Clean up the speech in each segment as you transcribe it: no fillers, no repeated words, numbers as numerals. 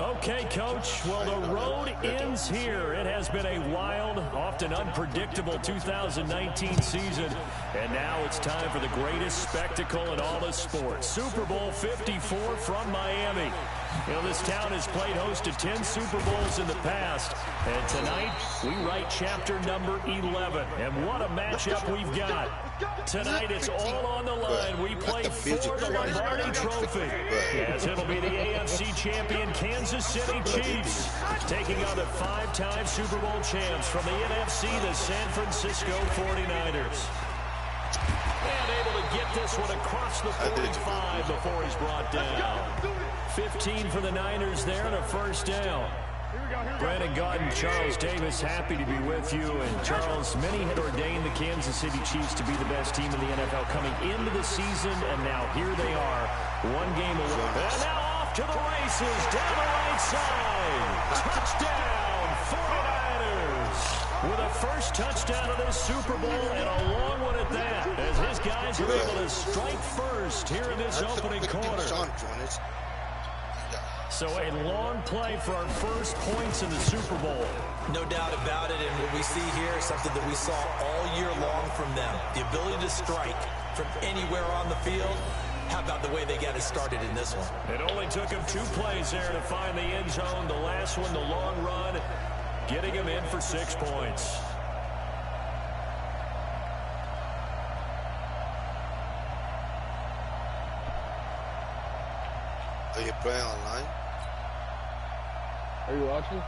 Okay, Coach. Well, the road ends here. It has been a wild, often unpredictable 2019 season. And now it's time for the greatest spectacle in all of sports. Super Bowl 54 from Miami. You know, this town has played host to 10 Super Bowls in the past. And tonight, we write chapter number 11. And what a matchup we've got. Tonight, it's all on the line. We play for the Lombardi Trophy. Yes, it'll be the AFC champion Kansas City Chiefs taking on the 5-time Super Bowl champs from the NFC, the San Francisco 49ers. And able to get this one across the 45 before he's brought down. 15 for the Niners there and a first down. Brandon Gaudin, Charles Davis, happy to be with you. And Charles, many had ordained the Kansas City Chiefs to be the best team in the NFL coming into the season, and now here they are, one game away. And now off to the races, down the right side. Touchdown, 49ers. With a first touchdown of this Super Bowl, and a long one at that, as his guys are able to strike first here in this opening quarter. So a long play for our first points in the Super Bowl. No doubt about it, and what we see here is something that we saw all year long from them. The ability to strike from anywhere on the field. How about the way they got it started in this one? It only took him 2 plays there to find the end zone. The last one, the long run, getting him in for 6 points. Are you playing online? Are you watching?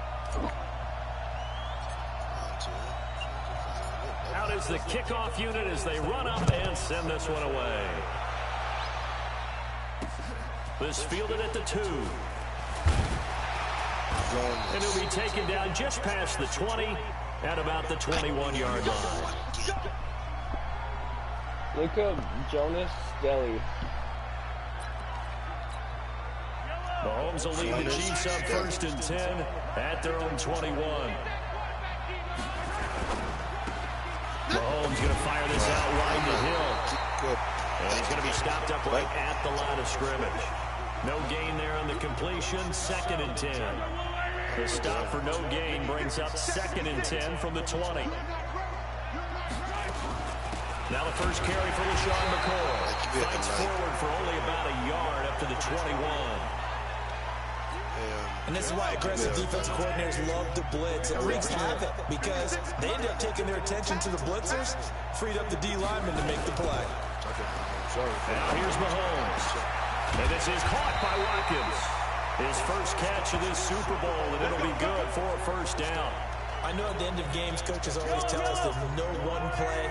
Out is the kickoff unit as they run up and send this one away. This fielded at the 2. And he'll be taken down just past the 20 at about the 21-yard line. Look up Jonas Deli. Mahomes will lead the Chiefs up 1st and 10 at their own 21. Mahomes going to fire this out wide to Hill. And he's going to be stopped up right at the line of scrimmage. No gain there on the completion, 2nd and 10. The stop for no gain brings up 2nd and 10 from the 20. Now the first carry for LaShawn McCoy. Fights forward for only about a yard up to the 21. And this is why aggressive defensive coordinators love to blitz. It wreaks havoc because they end up taking their attention to the blitzers, freed up the D lineman to make the play. Now here's Mahomes. And this is caught by Watkins. His first catch of this Super Bowl, and it'll be good for a first down. I know at the end of games, coaches always tell us that no one play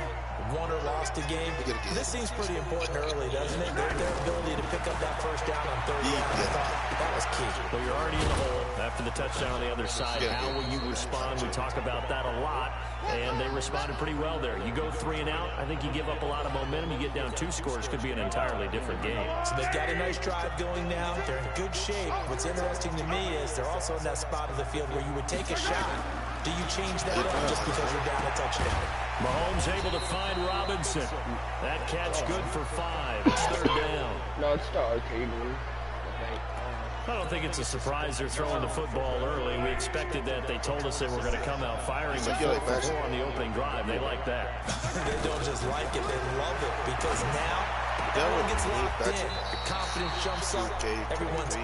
won or lost a game. This seems pretty important early, doesn't it? Their ability to pick up that first down on 3rd down, I thought that was key. Well, you're already in the hole after the touchdown on the other side. How will you respond? We talk about that a lot, and they responded pretty well there. You go 3 and out, I think you give up a lot of momentum. You get down 2 scores, could be an entirely different game. So they've got a nice drive going now. They're in good shape. What's interesting to me is they're also in that spot of the field where you would take a shot. Do you change that up just because you're down a touchdown? Mahomes able to find Robinson. That catch good for 5. It's 3rd down. No, it's the arcade one. I don't think it's a surprise they're throwing the football early. We expected that. They told us they were going to come out firing the 4-for-4 on the opening drive. They like that. They don't just like it, they love it, because now everyone gets locked in. The confidence jumps up. Everyone's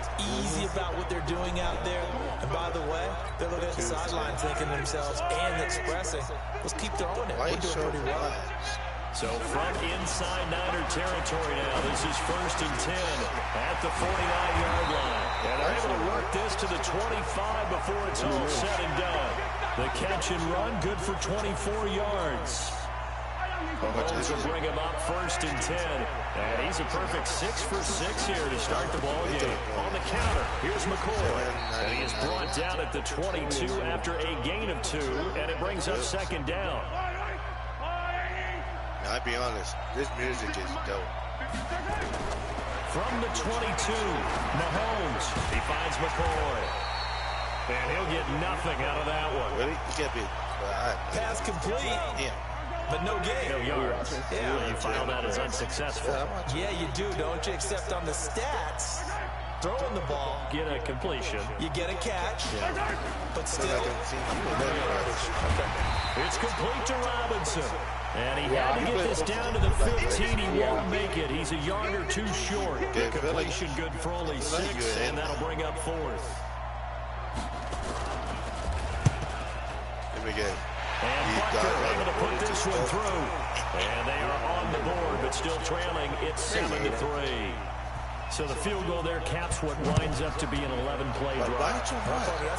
easy about what they're doing out there. And by the way, they're looking at the sideline thinking to themselves and expressing, let's keep throwing it. We're doing pretty well. So from inside Niner territory now, this is 1st and 10 at the 49-yard line. And they're able to work this to the 25 before it's all said and done. The catch and run, good for 24 yards. Mahomes will bring him up 1st and 10. And he's a perfect 6 for 6 here to start the ball game. On the counter, here's McCoy. And he is brought down at the 22 after a gain of 2. And it brings up 2nd down. I'll be honest, this music is dope. From the 22, Mahomes. He finds McCoy. And he'll get nothing out of that one. Really? He can't be. Pass complete. Yeah. But no gain. No yards. Yeah. You file that as unsuccessful. Yeah, you do, don't you? Except on the stats, Throwing the ball. Get a completion. You get a catch. Yeah. But still, it's complete to Robinson. And he had to get this down to the 15. He won't make it. He's a yard or two short. The completion good for only 6, and that'll bring up 4th. Here we go. And Butker able to put this one through. And they are on the board, but still trailing. It's 7-3. So the field goal there caps what winds up to be an 11-play drive. That's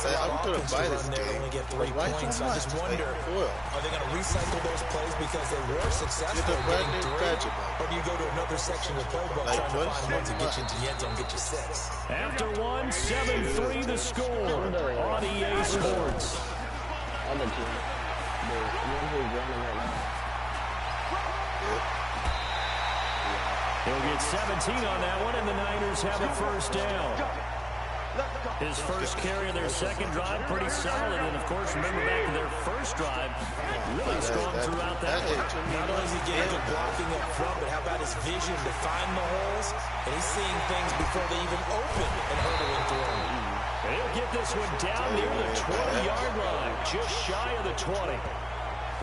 a lot of offense to run there. They only get 3 points. So I just wonder, are they going to recycle those plays because they were successful getting 3? Or do you go to another section of the playbook trying to find one to get you into the end zone and get you 6? After 1, 7-3 the score on EA Sports. On the team. The one who's running right now. He'll get 17 on that one, and the Niners have a first down. His first carry of their second drive, pretty solid. And, of course, remember back to their first drive, really strong throughout that one. Not only is he getting good blocking up front, but how about his vision to find the holes? And he's seeing things before they even open and hurdling through them. And he'll get this one down near the 20-yard line, just shy of the 20.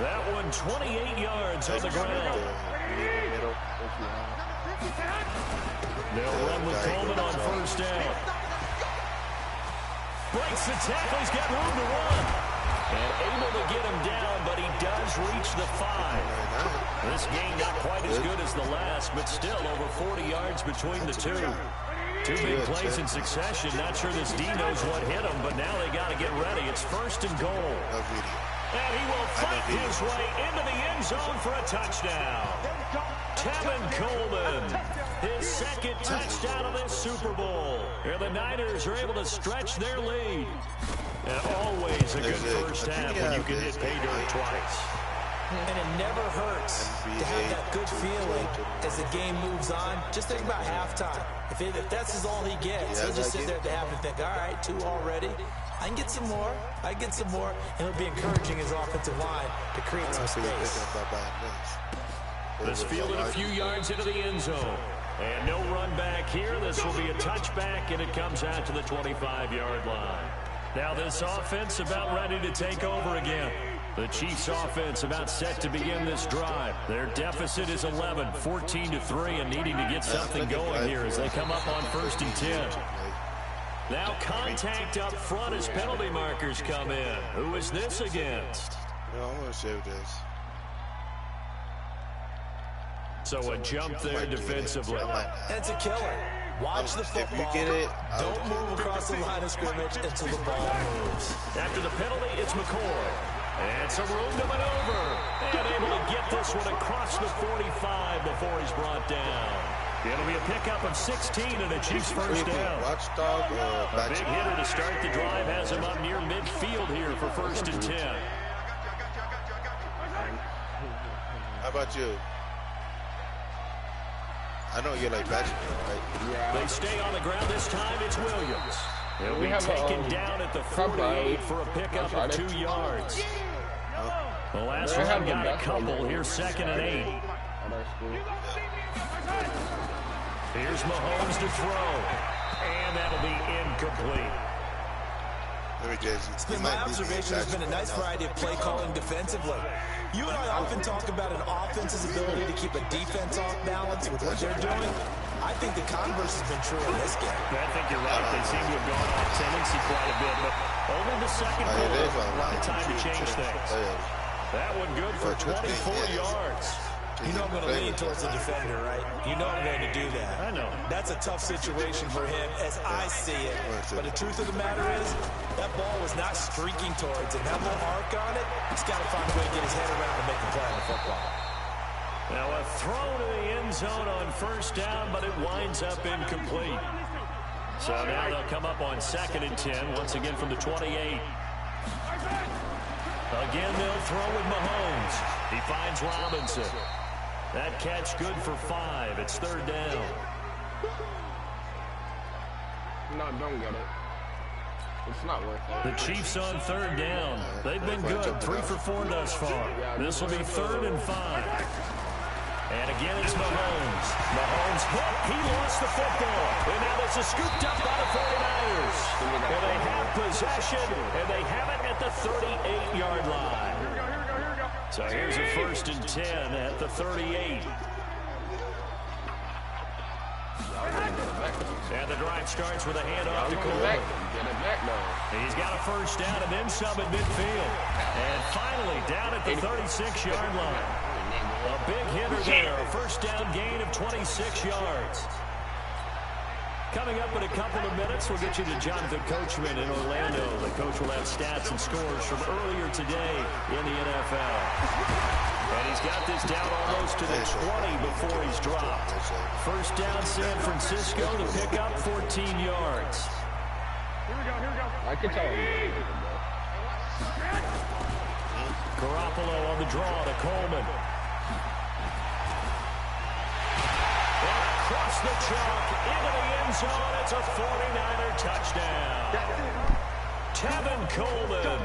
That one 28 yards on the ground. They'll run with Coleman on first down. Breaks the tackle. He's got room to run. And able to get him down, but he does reach the 5. This game not quite as good as the last, but still over 40 yards between the two. 2 big plays in succession. Not sure this D knows what hit him, but now they got to get ready. It's 1st and goal. And he will fight his way into the end zone for a touchdown. Tevin Coleman, his second touchdown of this Super Bowl. And the Niners are able to stretch their lead. And always a good first half when you can hit pay dirt twice. And it never hurts to have that good feeling as the game moves on. Just think about halftime. If that's all he gets, he'll just sit there at the half and think, all right, 2 already. I can get some more. I can get some more. And it'll be encouraging his offensive line to create some space. This fielded a few yards into the end zone. And no run back here. This will be a touchback, and it comes out to the 25-yard line. Now this offense about ready to take over again. The Chiefs offense about set to begin this drive. Their deficit is 11, 14-3, and needing to get something going here as they come up on 1st and 10. Now contact up front as penalty markers come in. Who is this against? No, I'm going to save this. So a jump there defensively. It's a killer. Watch the football. Don't move across the line of scrimmage until the ball moves. After the penalty, it's McCoy. And some room to maneuver. And able to get this one across the 45 before he's brought down. It'll be a pickup of 16 and a Chiefs first down. A big hitter to start the drive has him up near midfield here for 1st and 10. How about you? I know you like basketball, right? Yeah. They stay on the ground this time. It's Williams. He'll be taken down at the 48 for a pickup of 2 yards. The last one got a couple. Here's 2nd and 8. Here's Mahomes to throw. And that'll be incomplete. It's been my observation there's been a nice variety of play calling defensively. You and I often talk about an offense's ability to keep a defense off balance with what they're doing. I think the converse has been true in this game. I think you're right. They seem to have gone off tendency quite a bit, but over the second quarter, a lot of time to change things. That one good for 24 yards. You know I'm going to lean towards the defender, right? You know I'm going to do that. I know. That's a tough situation for him as I see it. But the truth of the matter is, that ball was not streaking towards it. That little arc on it, he's got to find a way to get his head around and make a play on the football. Now a throw to the end zone on 1st down, but it winds up incomplete. So now they'll come up on 2nd and 10, once again from the 28. Again, they'll throw with Mahomes. He finds Robinson. That catch good for 5. It's 3rd down. No, don't get it. It's not worth it. The Chiefs on 3rd down. They've been good. 3 for 4 thus far. This will be 3rd and 5. And again, it's Mahomes. Mahomes hit. He lost the football. And now this is scooped up by the 49ers. And they have possession, and they have it at the 38-yard line. So here's a 1st and 10 at the 38. And the drive starts with a handoff to Coleman. He's got a 1st down and then some at midfield. And finally down at the 36-yard line. A big hitter there, a 1st down gain of 26 yards. Coming up in a couple of minutes, we'll get you to Jonathan Coachman in Orlando. The coach will have stats and scores from earlier today in the NFL. And he's got this down almost to the 20 before he's dropped. 1st down San Francisco to pick up 14 yards. Here we go. I can tell you. Garoppolo on the draw to Coleman. Across the chalk, into the end zone. It's a 49er touchdown. Tevin Coleman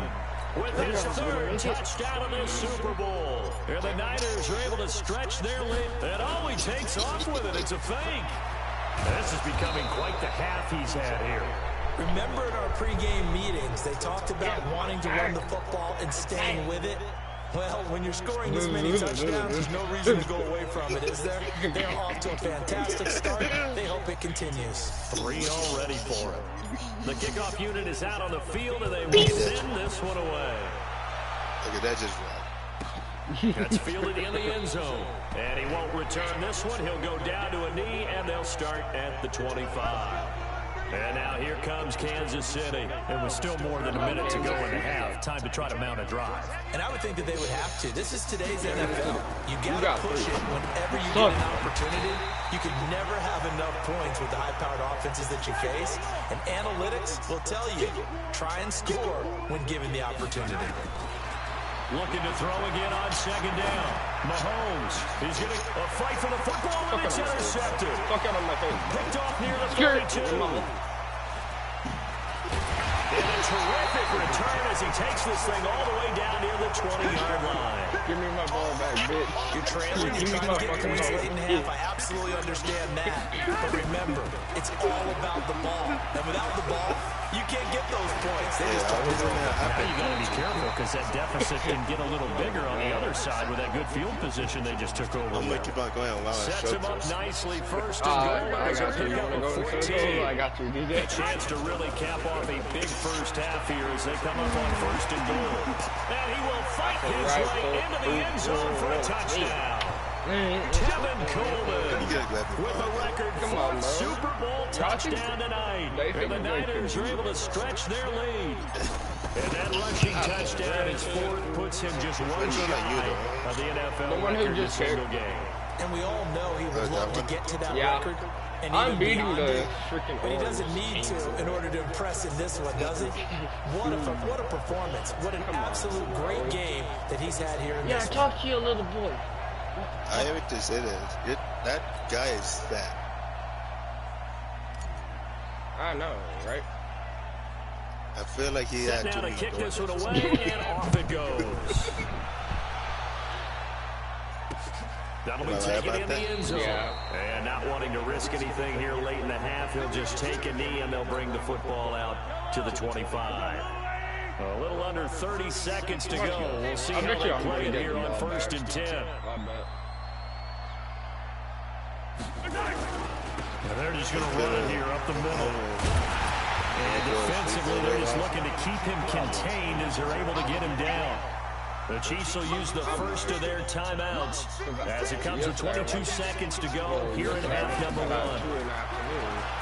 with his 3rd touchdown of the Super Bowl. And the Niners are able to stretch their lead. And oh, he takes off with it. It's a fake. This is becoming quite the half he's had here. Remember in our pregame meetings, they talked about wanting to run the football and staying with it. Well, when you're scoring this many touchdowns, there's no reason to go away from it, is there? They're off to a fantastic start. They hope it continues. 3 already for him. The kickoff unit is out on the field, and they will send this one away. Look at that just right. That's fielded in the end zone. And he won't return this one. He'll go down to a knee, and they'll start at the 25. And now here comes Kansas City. And with still more than a minute to go in the half, time to try to mount a drive. And I would think that they would have to. This is today's NFL. You got to push it whenever you get an opportunity. You can never have enough points with the high-powered offenses that you face. And analytics will tell you, try and score when given the opportunity. Looking to throw again on 2nd down. Mahomes, he's going to fight for the football, and it's intercepted. Fuck out of my face. Picked off near the 32. And a terrific return as he takes this thing all the way down near the 20-yard line. Give me my ball back, bitch. You're trailing, you're trying to get points late in the half. I absolutely understand that. But remember, it's all about the ball. And without the ball, you can't get those points. They just don't do it. Now you got to be careful because that deficit can get a little bigger on the other side with that good field position they just took over. I'm going to keep on going. Sets him up nicely. 1st and goal. I got you. You want to go to the field? I got you, DJ. A chance to really cap off a big 1st half here as they come up on 1st and goal. And he will fight his way into the end zone for a touchdown. Tevin Coleman with a record 4th Super Bowl touchdown tonight. And the Niners are able to stretch their lead. And that rushing touchdown is 4th, puts him just one shy of the NFL record in a single game. And we all know he would love to get to that record. And I'm beating the freaking. But he doesn't need to in order to impress in this one, does he? What a performance. What an absolute great game that he's had here in this one. Talk to your little boy. I have to say this. That guy is fat. I know, right? I feel like he had now to kick this one away, and off it goes. That'll be taken in the end zone. And not wanting to risk anything here late in the half, he'll just take a knee, and they'll bring the football out to the 25. A little under 30 seconds to go. We'll see how they play it here on 1st and 10. And they're just going to run it here up the middle. And defensively, they're just looking to keep him contained as they're able to get him down. The Chiefs will use the 1st of their timeouts as it comes with 22 seconds to go here in half number 1.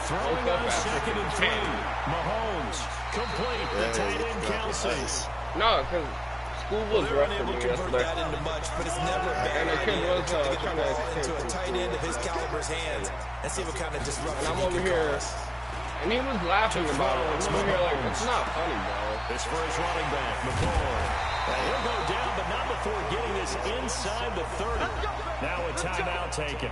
Throwing on 2nd and 3. Mahomes, complete. The tight end counts. No, because school was rough for me yesterday. That into much, but it's never a bad idea to get the ball into a tight end of his caliber's hands and see what kind of disruption. And I'm over here, and he was laughing about it. I'm over here like, it's not funny, bro. It's for his running back, McCoy. He'll go down, but not before getting this inside the 30. Now a timeout taken.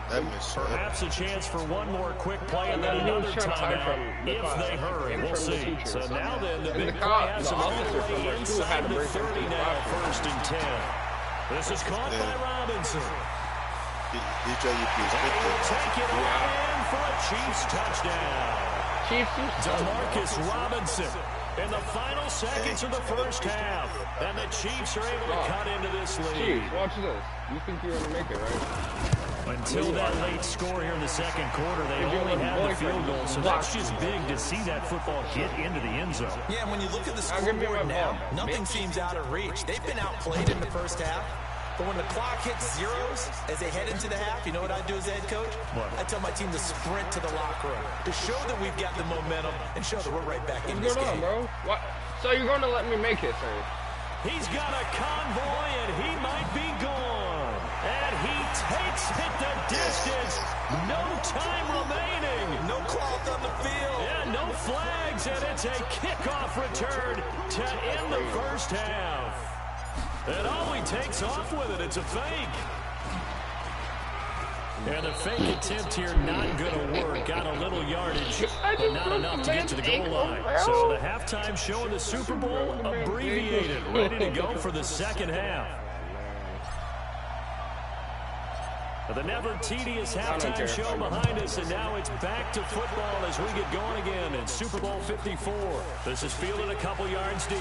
Perhaps a chance for one more quick play and then another timeout if they hurry. We'll see. So now then, the big play has him all the way inside the 30 now, 1st and 10. This is caught by Robinson. Take it all in for a Chiefs touchdown. DeMarcus Robinson in the final seconds of the first half. And the Chiefs are able to cut into this lead. Chiefs, watch this. You think you're going to make it, right? Until that late score here in the second quarter, they only had the field goal, so that's just big to see that football hit into the end zone. Yeah, and when you look at the scoreboard now, nothing seems out of reach. They've been outplayed in the first half, but when the clock hits zeros as they head into the half, you know what I do as head coach? What? I tell my team to sprint to the locker room to show that we've got the momentum and show that we're right back in this game. What's going on, bro? What? So you're going to let me make it, sir? He's got a convoy, and he might be gone. And he takes it the distance. No time remaining. No cloth on the field. Yeah, no flags, and it's a kickoff return to end the first half. And all he takes off with it, it's a fake. And the fake attempt here not going to work. Got a little yardage, but not enough to get to the goal line. So the halftime show in the Super Bowl abbreviated, ready to go for the second half. The never tedious halftime show behind us, and now it's back to football as we get going again in Super Bowl 54. This is fielded a couple yards deep.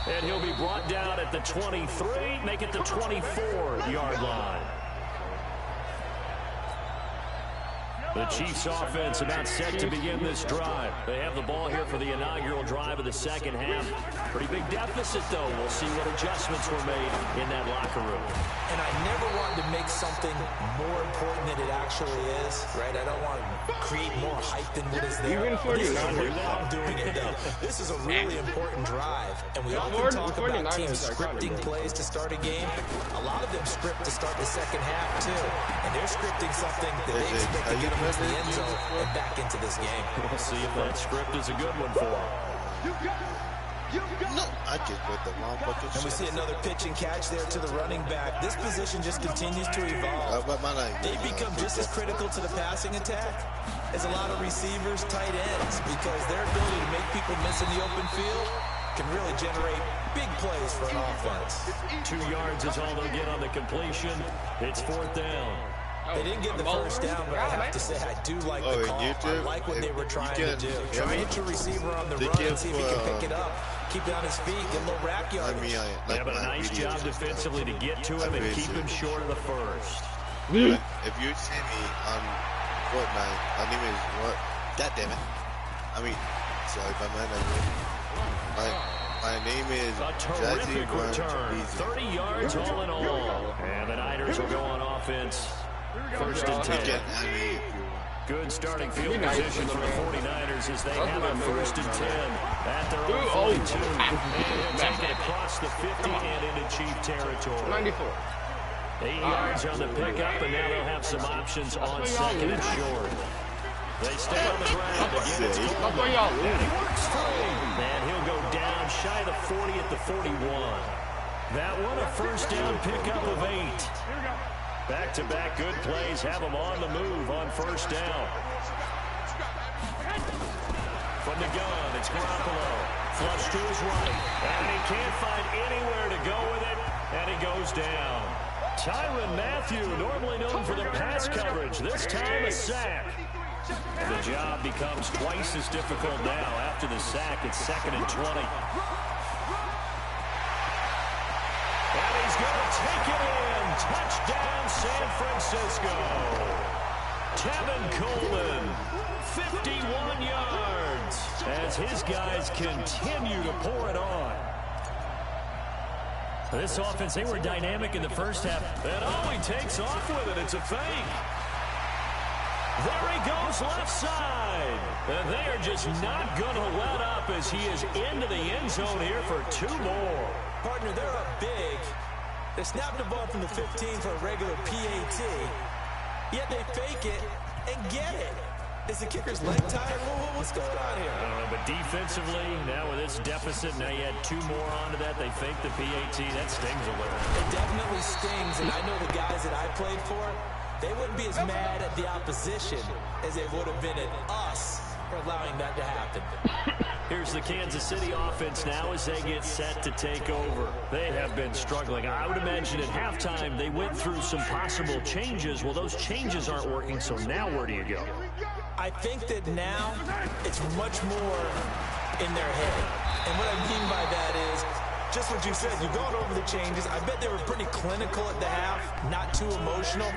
And he'll be brought down at the 23, make it the 24-yard line. The Chiefs offense about set to begin this drive. They have the ball here for the inaugural drive of the second half. Pretty big deficit, though. We'll see what adjustments were made in that locker room. And I never wanted to make something more important than it actually is, right? I don't want to create more hype than what is there. This is how I'm doing it, though. This is a really important drive. And we often talk about teams scripting plays to start a game. A lot of them script to start the second half, too. And they're scripting something that they expect to get them into the end zone and back into this game. We'll see if that script is a good one for them. No, I just with the wrong fucking And we see another pitch and catch there to the running back. This position just continues to evolve. They become just as critical to the passing attack as a lot of receivers, tight ends, because their ability to make people miss in the open field can really generate big plays for an offense. 2 yards is all they'll get on the completion. It's fourth down. They didn't get the first down, but I have to say I do like the call. I like what they were trying to do. Try and hit your receiver on the run and see if he can pick it up. Keep it on his feet, get a little rack yardage. Yeah, but a nice job defensively to get to him and keep him short of the first. If you see me on Fortnite, my name is what? God damn it. I mean, sorry, my name is a terrific return. 30 yards all in all. And the Niners will go on offense. First and 10. Good starting field position for the 49ers as they have it first and 10 at their own 42. And take it across the 50 and into Chief territory. 94. 8 yards on the pickup, and now they'll have some options on second and short. They stay on the ground. Again, it's Coleman. And he works free. And he'll go down shy of the 40 at the 41. That one a first down pickup of 8. Back-to-back good plays have them on the move on first down. From the gun, it's Garoppolo. Flush to his right. And he can't find anywhere to go with it. And he goes down. Tyrann Mathieu, normally known for the pass coverage. This time a sack. And the job becomes twice as difficult now after the sack. It's second and 20. And he's going to take it in. Touchdown, San Francisco. Tevin Coleman, 51 yards, as his guys continue to pour it on. This offense, they were dynamic in the first half. And oh, he takes off with it. It's a fake. There he goes left side. And they are just not going to let up as he is into the end zone here for 2 more. Partner, they're up big. They snap the ball from the 15 for a regular PAT, yet they fake it and get it. Is the kicker's leg tired? What's going on here? I don't know, but defensively, now with this deficit, now you add 2 more onto that. They fake the PAT. That stings a little. It definitely stings, and I know the guys that I played for, they wouldn't be as mad at the opposition as they would have been at us for allowing that to happen. Here's here's the Kansas City offense now as they get set to take over. They have been struggling. I would imagine at halftime they went through some possible changes. Well, those changes aren't working, so now where do you go? I think that now it's much more in their head. And what I mean by that is just what you said. You've gone over the changes. I bet they were pretty clinical at the half, not too emotional.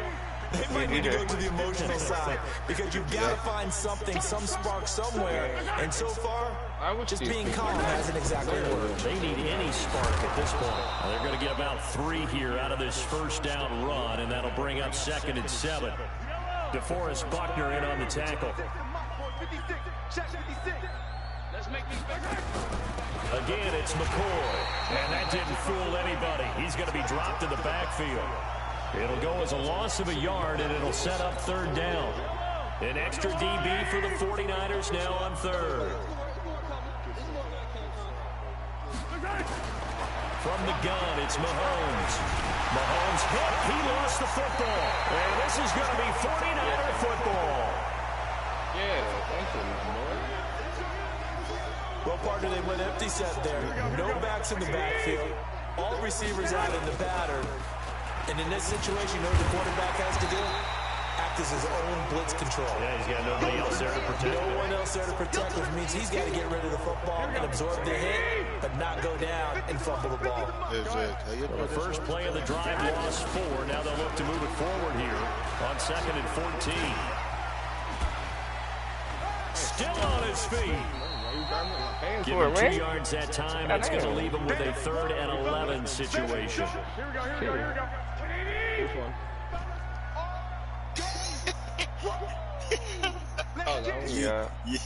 They might need to go to the emotional side because you've got to find something, some spark somewhere. And so far, just being calm hasn't exactly worked. They need any spark at this point. They're going to get about 3 here out of this first down run, and that'll bring up 2nd and 7. DeForest Buckner in on the tackle. Again, it's McCoy, and that didn't fool anybody. He's going to be dropped in the backfield. It'll go as a loss of a yard, and it'll set up 3rd down. An extra DB for the 49ers now on 3rd. From the gun, it's Mahomes. Mahomes hit. He lost the football. And this is going to be 49er football. Yeah, thank you, my boy. Well, partner, they went empty set there. No backs in the backfield. All receivers out in the batter. And in this situation, you know what the quarterback has to do? Act as his own blitz control. Yeah, he's got nobody else there to protect. No one else there to protect, which means he's got to get rid of the football and absorb the hit, but not go down and fumble the ball. Well, the first play of the drive lost 4. Now they'll look to move it forward here on 2nd and 14. Still on his feet. Give him 2 yards that time. It's going to leave him with a 3rd and 11 situation. Here we go. This one. Oh, no. You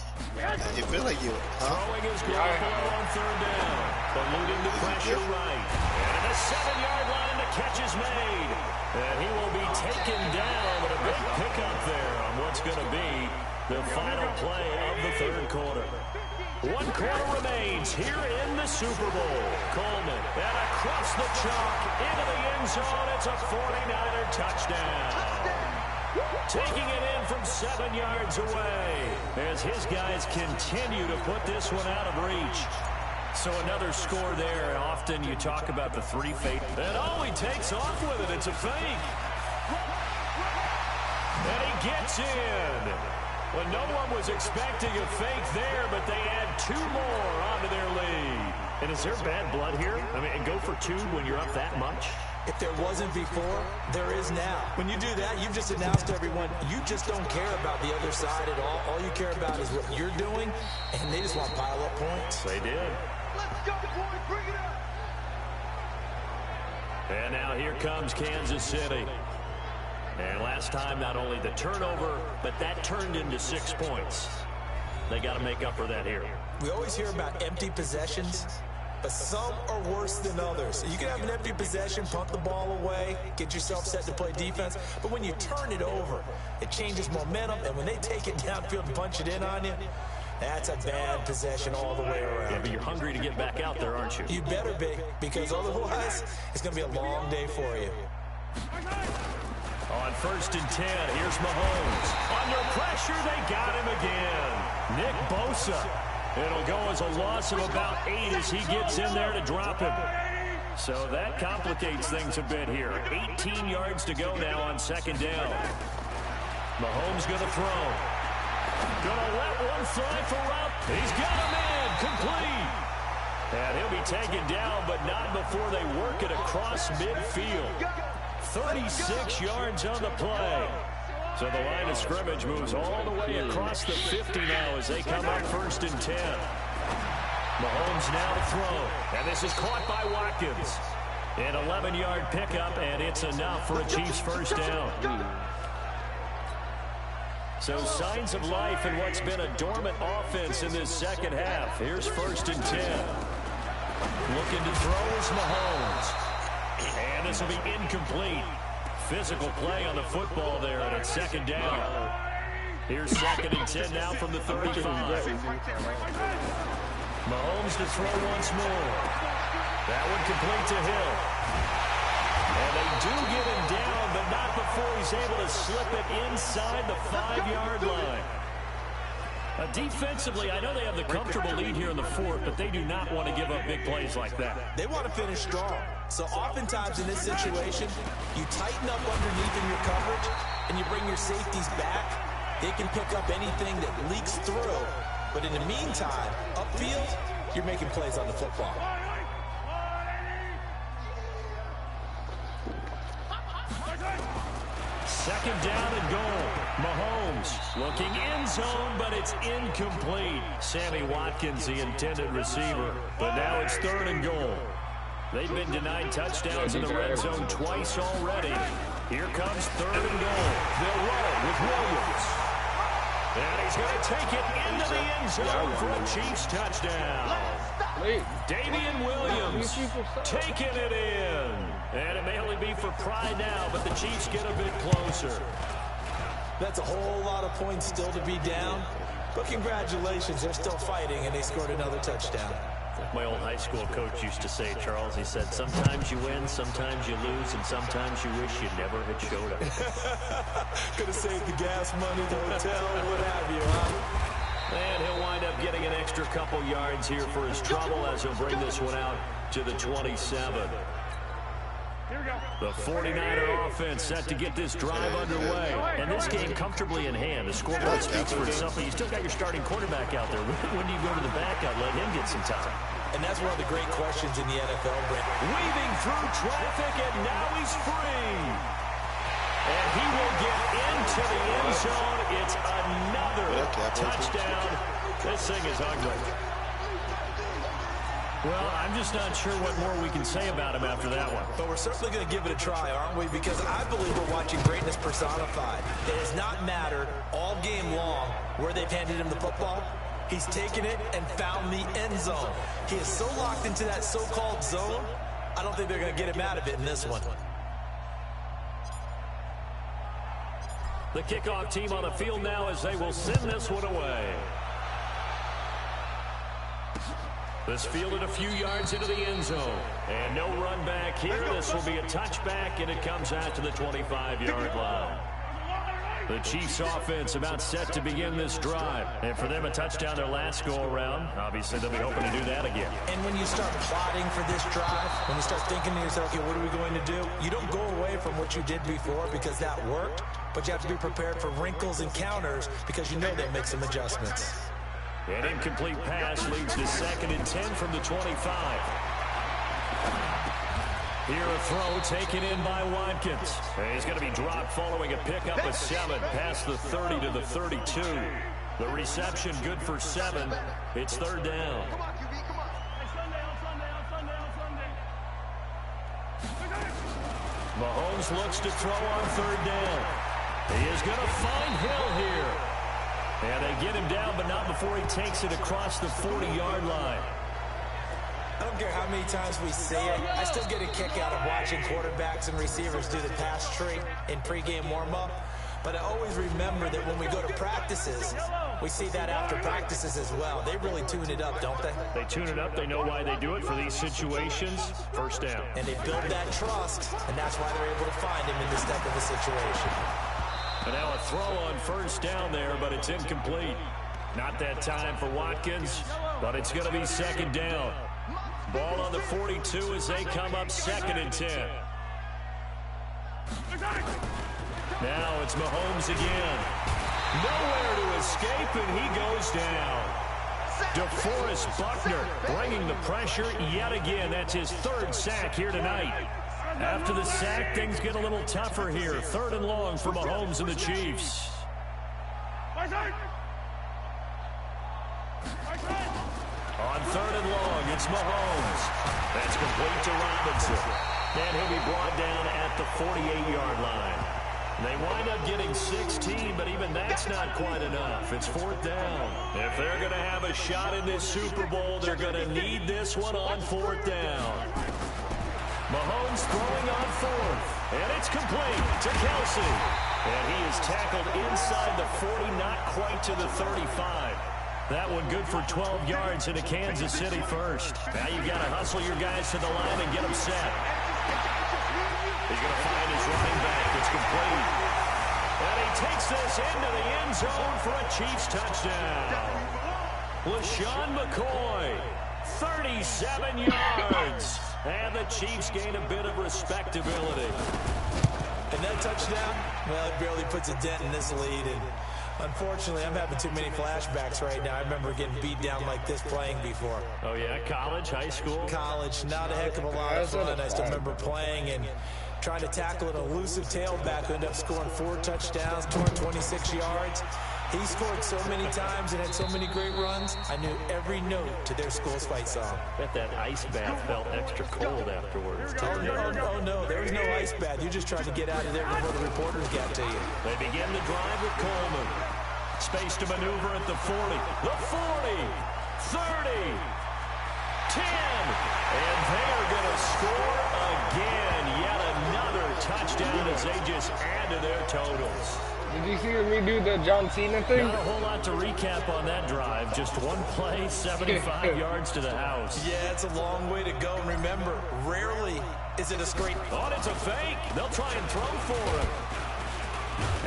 feel like you... Throwing his Garoppolo on 3rd down. Eluding the pressure right. And a 7-yard line to catch is made. And he will be taken down with a big pickup there on what's going to be the final play of the 3rd quarter. 1 quarter remains here in the Super Bowl. Coleman, and across the chalk, into the end zone. It's a 49er touchdown. Taking it in from 7 yards away as his guys continue to put this one out of reach. So another score there. Often you talk about the 3 fake. And he takes off with it. It's a fake. And he gets in. Well, no one was expecting a fake there, but they add 2 more onto their lead. And is there bad blood here? I mean, go for 2 when you're up that much? If there wasn't before, there is now. When you do that, you've just announced to everyone, you just don't care about the other side at all. All you care about is what you're doing, and they just want to pile up points. They did. Let's go, boys. Bring it up. And now here comes Kansas City. And last time, not only the turnover, but that turned into 6 points. They got to make up for that here. We always hear about empty possessions, but some are worse than others. You can have an empty possession, punt the ball away, get yourself set to play defense, but when you turn it over, it changes momentum, and when they take it downfield and punch it in on you, that's a bad possession all the way around. Yeah, but you're hungry to get back out there, aren't you? You better be, because otherwise, it's going to be a long day for you. On 1st and 10, here's Mahomes. Under pressure, they got him again. Nick Bosa. It'll go as a loss of about 8 as he gets in there to drop him. So that complicates things a bit here. 18 yards to go now on 2nd down. Mahomes going to throw. Going to let one fly for Rupp. He's got him in. Complete. And he'll be taken down, but not before they work it across midfield. 36 yards on the play. So the line of scrimmage moves all the way across the 50 now as they come up 1st and 10. Mahomes now to throw. And this is caught by Watkins. An 11-yard pickup, and it's enough for a Chiefs 1st down. So signs of life in what's been a dormant offense in this 2nd half. Here's 1st and 10. Looking to throw is Mahomes. And this will be incomplete. Physical play on the football there, and it's 2nd down. Here's 2nd and 10 now from the 35. Mahomes to throw once more. That one complete to Hill. And they do get him down, but not before he's able to slip it inside the 5-yard line. Defensively, I know they have the comfortable lead here in the fourth, but they do not want to give up big plays like that. They want to finish strong. So oftentimes in this situation, you tighten up underneath in your coverage, and you bring your safeties back. They can pick up anything that leaks through. But in the meantime, upfield, you're making plays on the football. Second down and goal. Mahomes looking end zone, but it's incomplete. Sammy Watkins, the intended receiver. But now it's third and goal. They've been denied touchdowns in the red zone twice already. Here comes third and goal. They'll roll with Williams. And he's going to take it into the end zone for a Chiefs touchdown. Damian Williams taking it in. And it may only be for pride now, but the Chiefs get a bit closer. That's a whole lot of points still to be down. But congratulations, they're still fighting, and they scored another touchdown. Like my old high school coach used to say, Charles, he said, sometimes you win, sometimes you lose, and sometimes you wish you never had showed up. Could have saved the gas money, the hotel, what have you, huh? And he'll wind up getting an extra couple yards here for his trouble as he'll bring this one out to the 27. The 49er offense set to get this drive underway. And this game comfortably in hand. The scoreboard speaks for itself. You still got your starting quarterback out there. When do you go to the backup, let him get some time? And that's one of the great questions in the NFL, Brent. Weaving through traffic, and now he's free. And he will get into the end zone. It's another touchdown. This thing is ugly. Well, I'm just not sure what more we can say about him after that one. But we're certainly going to give it a try, aren't we? Because I believe we're watching greatness personified. It has not mattered all game long where they've handed him the football. He's taken it and found the end zone. He is so locked into that so-called zone, I don't think they're going to get him out of it in this one. The kickoff team on the field now as they will send this one away. This fielded a few yards into the end zone. And no run back here. This will be a touchback, and it comes out to the 25-yard line. The Chiefs offense about set to begin this drive. And for them, a touchdown their last go-around. Obviously, they'll be hoping to do that again. And when you start plotting for this drive, when you start thinking to yourself, okay, what are we going to do? You don't go away from what you did before because that worked. But you have to be prepared for wrinkles and counters because you know they'll make some adjustments. An incomplete pass leads to 2nd and 10 from the 25. Here a throw taken in by Watkins. And he's going to be dropped following a pickup of 7 past the 30 to the 32. The reception good for 7. It's third down. Mahomes looks to throw on third down. He is going to find Hill here. And they get him down, but not before he takes it across the 40-yard line. I don't care how many times we see it. I still get a kick out of watching quarterbacks and receivers do the pass tree in pregame warm-up. But I always remember that when we go to practices, we see that after practices as well. They really tune it up, don't they? They tune it up. They know why they do it for these situations. First down. And they build that trust, and that's why they're able to find him in this type of a situation. And now a throw on first down there, but it's incomplete. Not that time for Watkins, but it's going to be second down. Ball on the 42 as they come up 2nd and 10. Now it's Mahomes again. Nowhere to escape, and he goes down. DeForest Buckner bringing the pressure yet again. That's his 3rd sack here tonight. After the sack, things get a little tougher here. 3rd and long for Mahomes and the Chiefs. On 3rd and long, it's Mahomes. That's complete to Robinson. And he'll be brought down at the 48-yard line. They wind up getting 16, but even that's not quite enough. It's 4th down. If they're going to have a shot in this Super Bowl, they're going to need this one on 4th down. Mahomes throwing on 4th, and it's complete to Kelsey. And he is tackled inside the 40, not quite to the 35. That one good for 12 yards into Kansas City first. Now you've got to hustle your guys to the line and get them set. He's going to find his running back. It's complete. And he takes this into the end zone for a Chiefs touchdown. LaShawn McCoy, 37 yards. And the Chiefs gain a bit of respectability. And that touchdown, well, it barely puts a dent in this lead. And unfortunately, I'm having too many flashbacks right now. I remember getting beat down like this playing before. Oh, yeah? College, high school? College, not a heck of a lot of fun. I still remember playing and trying to tackle an elusive tailback who ended up scoring 4 touchdowns, 226 yards. He scored so many times and had so many great runs, I knew every note to their school's fight song. Bet that ice bath felt extra cold afterwards. Oh, no, there was no ice bath. You just tried to get out of there before the reporters got to you. They begin the drive with Coleman. Space to maneuver at the 40, the 40, 30, 10. And they are going to score again. Yet another touchdown as they just add to their totals. Did you see me do the John Cena thing? Not a whole lot to recap on that drive. Just one play, 75 yards to the house. Yeah, it's a long way to go. And remember, rarely is it a straight. Oh, it's a fake. They'll try and throw for him.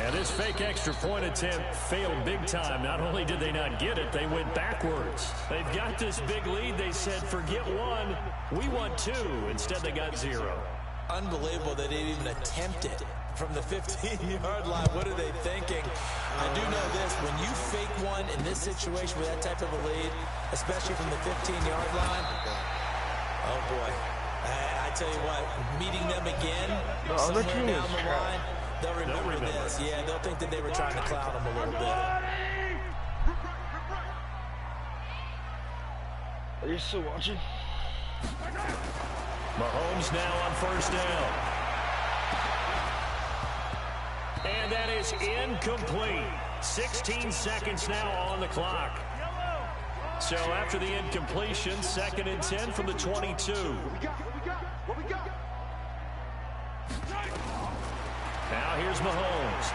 And this fake extra point attempt failed big time. Not only did they not get it, they went backwards. They've got this big lead. They said, forget one. We want 2. Instead, they got 0. Unbelievable that they didn't even attempt it. From the 15-yard line, what are they thinking? I do know this, when you fake one in this situation with that type of a lead, especially from the 15-yard line, oh boy. I tell you what, meeting them again, somewhere down the line, they'll remember this. Yeah, they'll think that they were trying to clown them a little bit. Are you still watching? Mahomes now on first down. And that is incomplete. 16 seconds now on the clock. So after the incompletion, 2nd and 10 from the 22. Now here's Mahomes.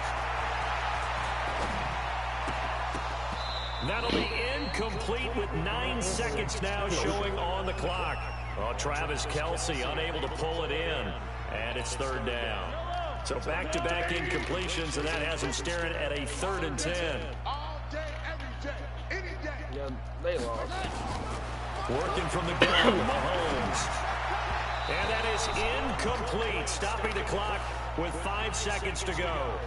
That'll be incomplete with 9 seconds now showing on the clock. Oh, Travis Kelce unable to pull it in. And it's 3rd down. So back-to-back incompletions, and that has him staring at a 3rd and 10. All day, every day, any day. Yeah, they lost. Working from the gun, Mahomes. And that is incomplete, stopping the clock with 5 seconds to go.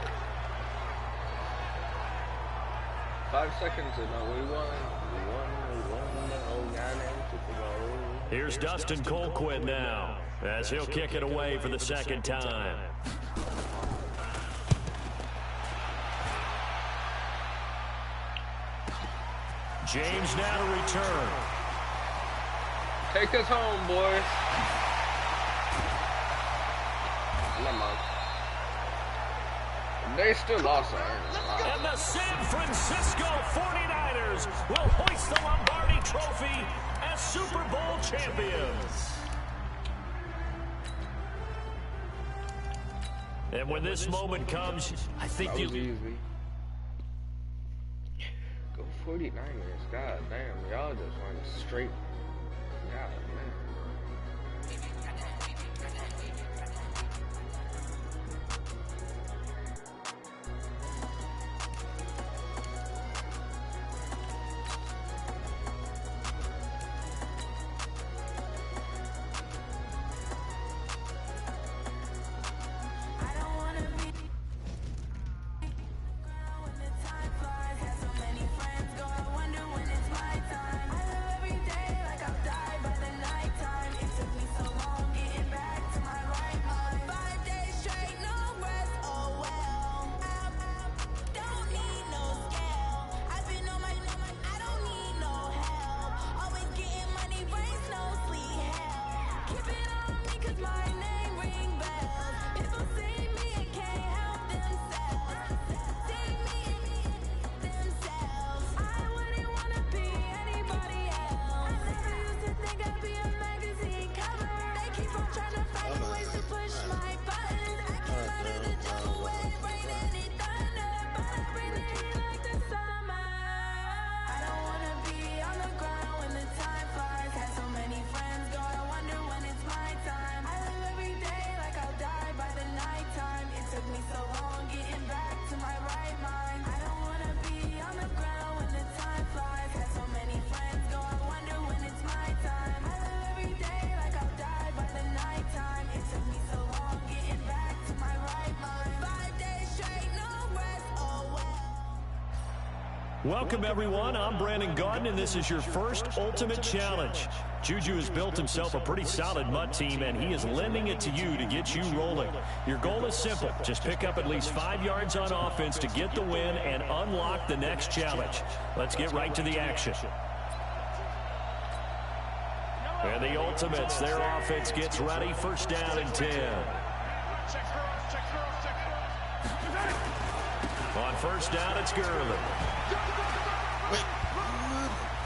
5 seconds and we won. Here's Dustin Colquitt now, as he'll kick it away for the 2nd time. James now to return. Take us home, boys. They still lost, And the San Francisco 49ers will hoist the Lombardi Trophy as Super Bowl champions. And when this moment comes, I think you... easy. Go 49ers. God damn, y'all just went straight. God man. Welcome, everyone. I'm Brandon Gaudin, and this is your first Ultimate Challenge. Juju has built himself a pretty solid MUT team, and he is lending it to you to get you rolling. Your goal is simple. Just pick up at least 5 yards on offense to get the win and unlock the next challenge. Let's get right to the action. And the Ultimates, their offense gets ready. First down and 10. On first down, it's Gurley.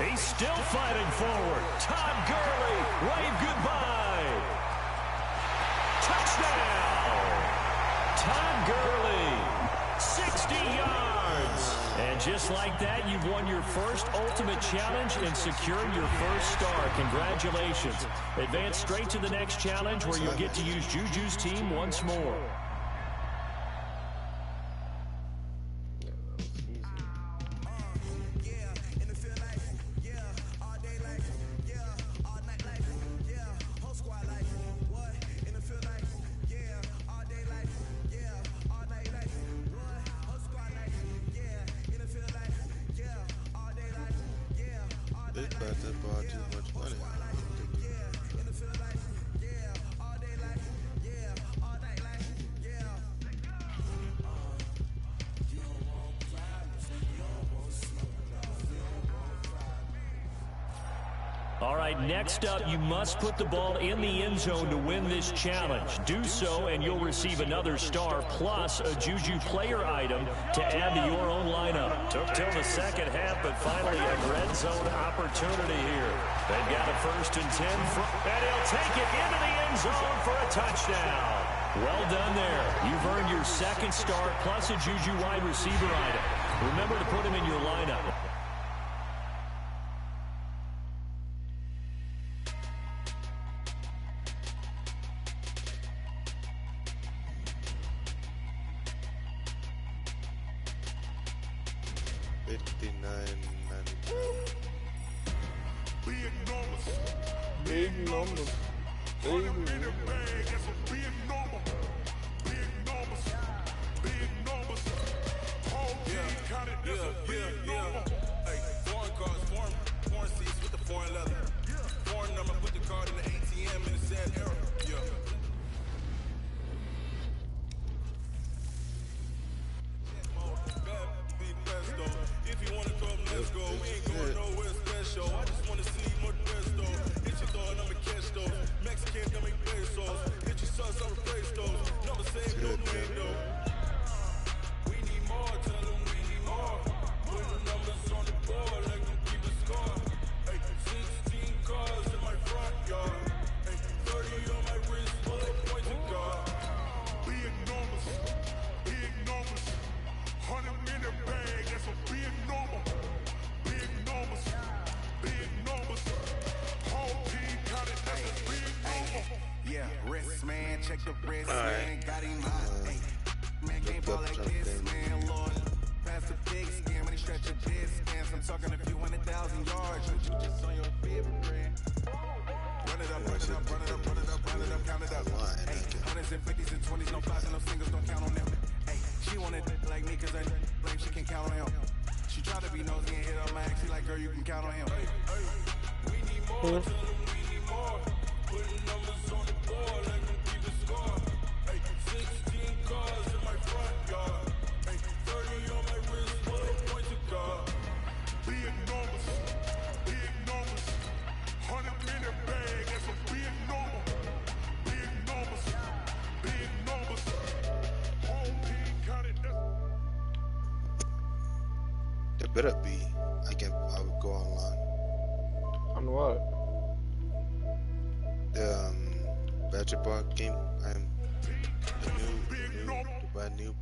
He's still fighting forward. Todd Gurley, wave goodbye. Touchdown. Todd Gurley, 60 yards. And just like that, you've won your first Ultimate Challenge and secured your first star. Congratulations. Advance straight to the next challenge where you'll get to use Juju's team once more. Too much money. All right, next up, you must put the ball in the end zone to win this challenge. Do so, and you'll receive another star plus a Juju player item to add to your own lineup. Took till the second half, but finally a red zone opportunity here. They've got a first and 10, and he'll take it into the end zone for a touchdown. Well done there. You've earned your second star plus a Juju wide receiver item. Remember to put him in your lineup. Big numbers. Hey, foreign cars, foreign seats with the foreign leather. Foreign number, put the card in the ATM in the sad era. Yeah. If you wanna come, let's go. We ain't going nowhere special. I just wanna see more pesto. Hit your thought, I'm a cash though. Mexican, dummy pesos. Hit your sons, I'm a praise those. Number save, no window. We need more, tell them we need more. Put the numbers on the board, like them keep a score. Hey, 16 cars in my front yard. Hey, 30 on my wrist, full of points of God. Big numbers, 100 minute bag, that's a big number. Big numbers, whole team got it, that's a big number. Yeah, wrist man, check the wrist man, got him hot. Man, can't ball like this, man, Lord. Pass the big skin when he stretch a distance. I'm talking a few 100,000 yards. You just on your favorite brand. Run it up, count it up. Hey, hundreds and 50s and 20s, no fives and no singles, don't count on them. Hey, she wanted like me cause I like she can count on him. She tried to be nosy and hit up my ex. She like, girl, you can count on him. We need more, tell them we need more. Putting numbers on the board like them keep a score. Hey, 16 cars in my front yard. Hey, 30 on my wrist, full of points of God. Big numbers, 100 minute bag, that's a big number. Big numbers, whole team got it, There better be. I would go online. On what? The basketball game. The brand new